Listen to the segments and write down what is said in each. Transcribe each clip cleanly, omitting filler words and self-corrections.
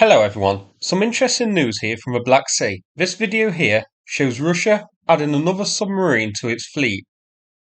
Hello everyone, some interesting news here from the Black Sea. This video here shows Russia adding another submarine to its fleet.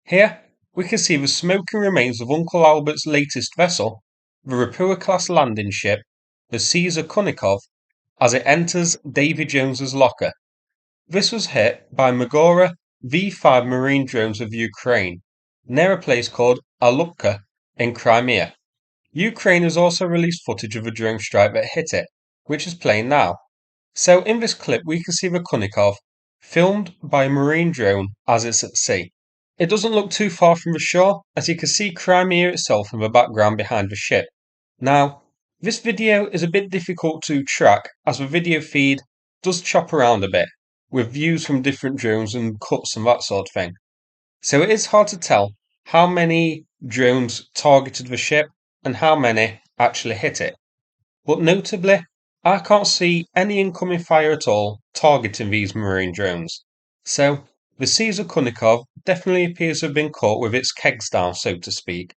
Here we can see the smoking remains of Uncle Albert's latest vessel, the Ropucha-class landing ship, the Cesar Kunikov, as it enters Davy Jones's locker. This was hit by Magura V5 marine drones of Ukraine, near a place called Alupka in Crimea. Ukraine has also released footage of a drone strike that hit it, which is playing now. So in this clip we can see the Kunikov, filmed by a marine drone as it's at sea. It doesn't look too far from the shore, as you can see Crimea itself in the background behind the ship. Now, this video is a bit difficult to track as the video feed does chop around a bit, with views from different drones and cuts and that sort of thing. So it is hard to tell how many drones targeted the ship and how many actually hit it. But notably, I can't see any incoming fire at all targeting these marine drones. So, the Cesar Kunikov definitely appears to have been caught with its kegs down, so to speak.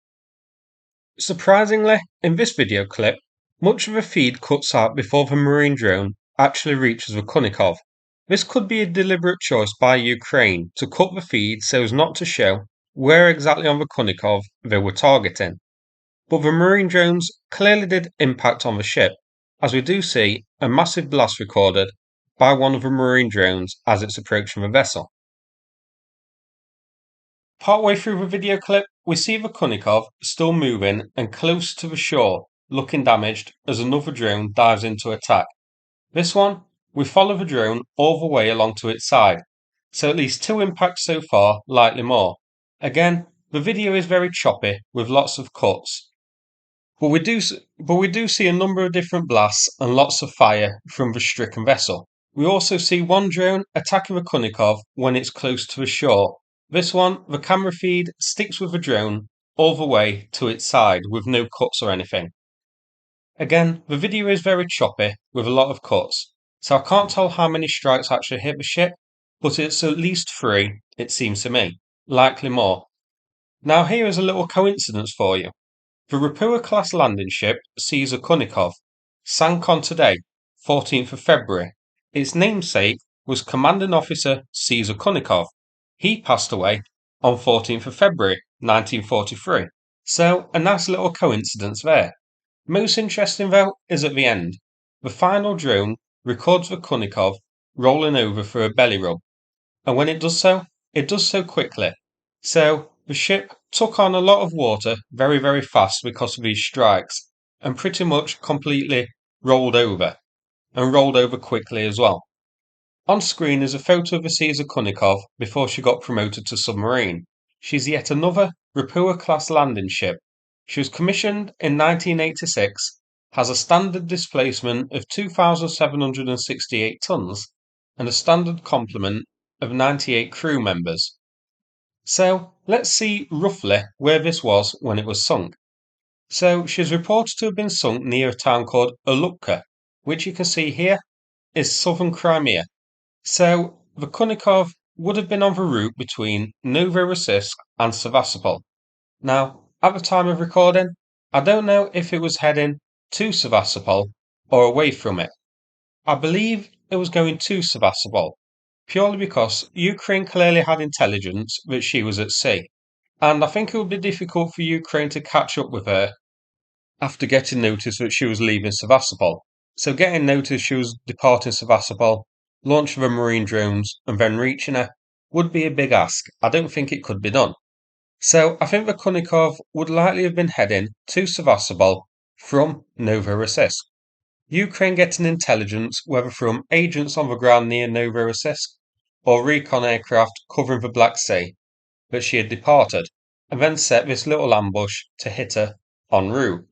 Surprisingly, in this video clip, much of the feed cuts out before the marine drone actually reaches the Kunikov. This could be a deliberate choice by Ukraine to cut the feed so as not to show where exactly on the Kunikov they were targeting. But the marine drones clearly did impact on the ship, as we do see a massive blast recorded by one of the marine drones as it's approaching the vessel. Partway through the video clip, we see the Kunikov still moving and close to the shore, looking damaged as another drone dives into attack. This one, we follow the drone all the way along to its side, so at least 2 impacts so far, likely more. Again, the video is very choppy with lots of cuts. But we do see a number of different blasts and lots of fire from the stricken vessel. We also see one drone attacking the Kunikov when it's close to the shore. This one, the camera feed sticks with the drone all the way to its side with no cuts or anything. Again, the video is very choppy with a lot of cuts, so I can't tell how many strikes actually hit the ship, but it's at least 3, it seems to me, likely more. Now here is a little coincidence for you. The Ropucha-class landing ship Cesar Kunikov sank on today, 14th of February. Its namesake was Commanding Officer Cesar Kunikov. He passed away on 14th of February 1943. So, a nice little coincidence there. Most interesting though is at the end. The final drone records the Kunikov rolling over for a belly rub. And when it does so quickly. So, the ship took on a lot of water very, very fast because of these strikes and pretty much completely rolled over and rolled over quickly as well. On screen is a photo of the Cesar Kunikov before she got promoted to submarine. She's yet another Ropucha-class landing ship. She was commissioned in 1986, has a standard displacement of 2,768 tons and a standard complement of 98 crew members. So, let's see roughly where this was when it was sunk. So, she's reported to have been sunk near a town called Alupka, which you can see here is southern Crimea. So, the Kunikov would have been on the route between Novorossiysk and Sevastopol. Now, at the time of recording, I don't know if it was heading to Sevastopol or away from it. I believe it was going to Sevastopol, purely because Ukraine clearly had intelligence that she was at sea, and I think it would be difficult for Ukraine to catch up with her after getting notice that she was leaving Sevastopol. So getting notice she was departing Sevastopol, launching the marine drones, and then reaching her would be a big ask. I don't think it could be done. So I think the Kunikov would likely have been heading to Sevastopol from Novorossiysk. Ukraine getting intelligence, whether from agents on the ground near Novorossiysk or recon aircraft covering the Black Sea, that she had departed, and then set this little ambush to hit her en route.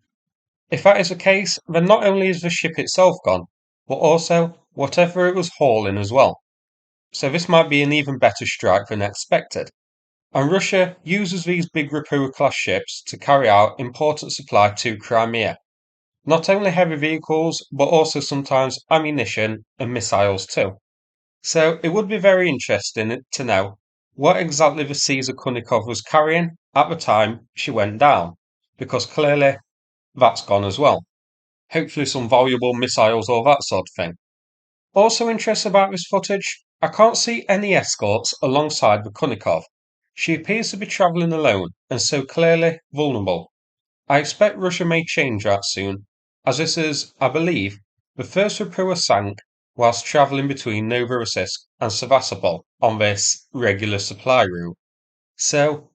If that is the case, then not only is the ship itself gone, but also whatever it was hauling as well. So this might be an even better strike than expected. And Russia uses these big Ropucha-class ships to carry out important supply to Crimea. Not only heavy vehicles, but also sometimes ammunition and missiles too. So it would be very interesting to know what exactly the Cesar Kunikov was carrying at the time she went down, because clearly that's gone as well. hopefully some valuable missiles or that sort of thing. Also interested about this footage, I can't see any escorts alongside the Kunikov. She appears to be travelling alone and so clearly vulnerable. I expect Russia may change that soon, as this is, I believe, the first Ropucha sank whilst travelling between Novorossiysk and Sevastopol on this regular supply route. So,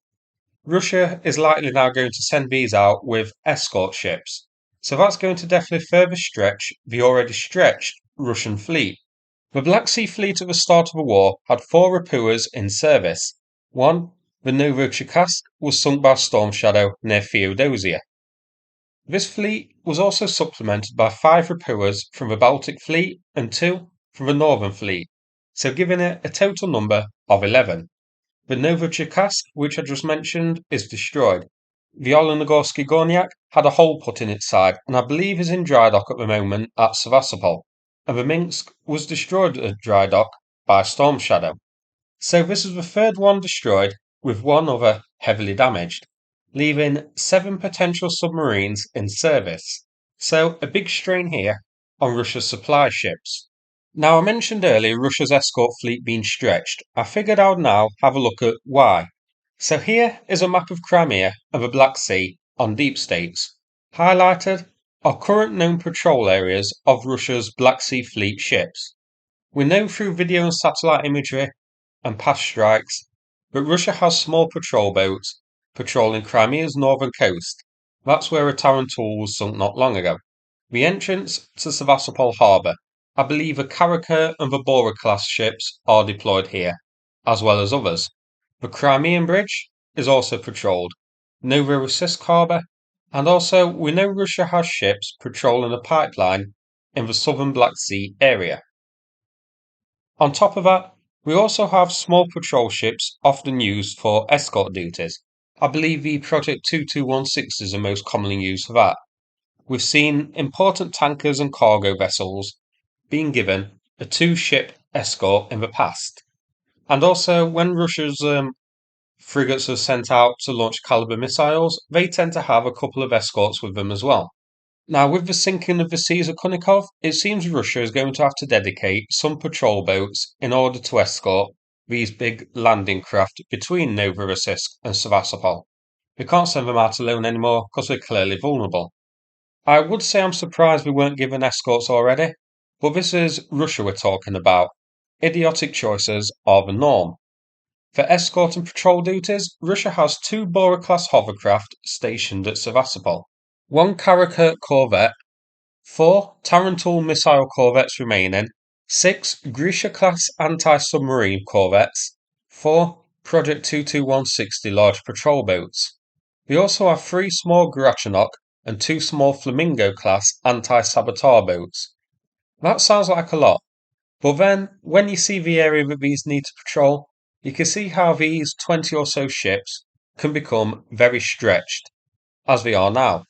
Russia is likely now going to send these out with escort ships. So that's going to definitely further stretch the already stretched Russian fleet. The Black Sea Fleet at the start of the war had 4 Ropuchas in service. One, the Novocherkassk, was sunk by Storm Shadow near Feodosia. This fleet was also supplemented by 5 Ropuchas from the Baltic Fleet and 2 from the Northern Fleet, so giving it a total number of 11. The Novocherkassk, which I just mentioned, is destroyed. The Olenogorski Gornyak had a hole put in its side and I believe is in dry dock at the moment at Sevastopol, and the Minsk was destroyed at dry dock by Storm Shadow. So this is the third one destroyed, with one other heavily damaged, leaving 7 potential submarines in service. So a big strain here on Russia's supply ships. Now, I mentioned earlier Russia's escort fleet being stretched. I figured I'd now have a look at why. So here is a map of Crimea and the Black Sea on deep states. Highlighted are current known patrol areas of Russia's Black Sea Fleet ships. We know through video and satellite imagery and past strikes that Russia has small patrol boats patrolling Crimea's northern coast. That's where a Tarantul was sunk not long ago. The entrance to Sevastopol harbour. I believe the Karaka and the Bora-class ships are deployed here, as well as others. The Crimean Bridge is also patrolled, Novorossiysk harbour, and also we know Russia has ships patrolling a pipeline in the southern Black Sea area. On top of that, we also have small patrol ships often used for escort duties. I believe the Project 2216 is the most commonly used for that. We've seen important tankers and cargo vessels being given a 2-ship escort in the past. And also, when Russia's frigates are sent out to launch caliber missiles, they tend to have a couple of escorts with them as well. Now, with the sinking of the Cesar Kunikov, it seems Russia is going to have to dedicate some patrol boats in order to escort these big landing craft between Novorossiysk and Sevastopol. We can't send them out alone anymore because they're clearly vulnerable. I would say I'm surprised we weren't given escorts already, but this is Russia we're talking about. Idiotic choices are the norm. For escort and patrol duties, Russia has 2 Bora-class hovercraft stationed at Sevastopol, 1 Karakurt corvette, 4 Tarantul missile corvettes remaining, 6 Grisha-class anti-submarine corvettes, 4 Project 22160 large patrol boats. We also have 3 small Grachanok and 2 small Flamingo-class anti-saboteur boats. That sounds like a lot, but then when you see the area that these need to patrol, you can see how these 20 or so ships can become very stretched, as they are now.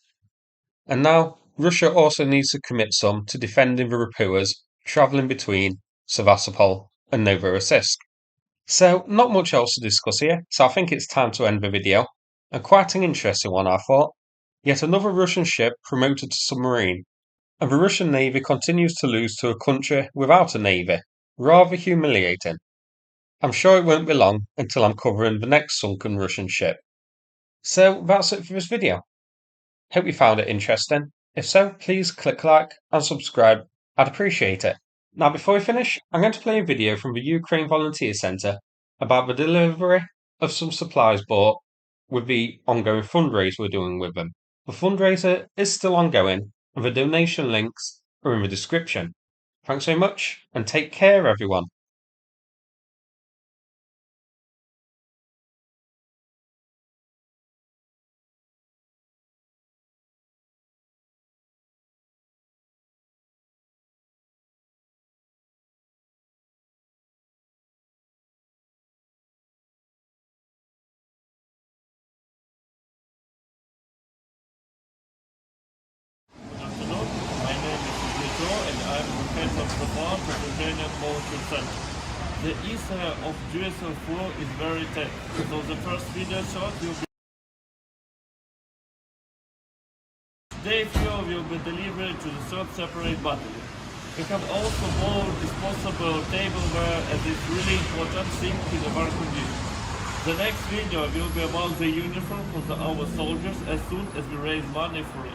And now, Russia also needs to commit some to defending the Ropuchas travelling between Sevastopol and Novorossiysk. So, not much else to discuss here, so I think it's time to end the video. And quite an interesting one, I thought. Yet another Russian ship promoted to submarine, and the Russian Navy continues to lose to a country without a navy. Rather humiliating. I'm sure it won't be long until I'm covering the next sunken Russian ship. So that's it for this video. Hope you found it interesting. If so, please click like and subscribe. I'd appreciate it. Now before we finish, I'm going to play a video from the Ukraine Volunteer Centre about the delivery of some supplies bought with the ongoing fundraiser we're doing with them. The fundraiser is still ongoing and the donation links are in the description. Thanks so much and take care everyone. Afternoon. My name is Cesar and I'm the head of the bar for the Ukrainian Volunteer Center. The ether of GSL4 is very tight, so the first video shot will be Day fuel will be delivered to the third separate battery. We have also borrowed disposable tableware as it's really important thing in the war condition. The next video will be about the uniform for our soldiers as soon as we raise money for it.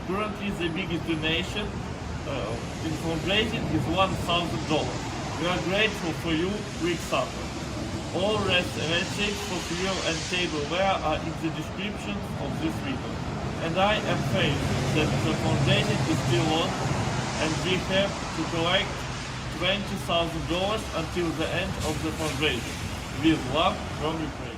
Currently the biggest donation in fundraising is $1,000. We are grateful for you, quick support. All receipts for fuel and tableware are in the description of this video. And I am thankful that the foundation is still on and we have to collect $20,000 until the end of the fundraiser. With love from Ukraine.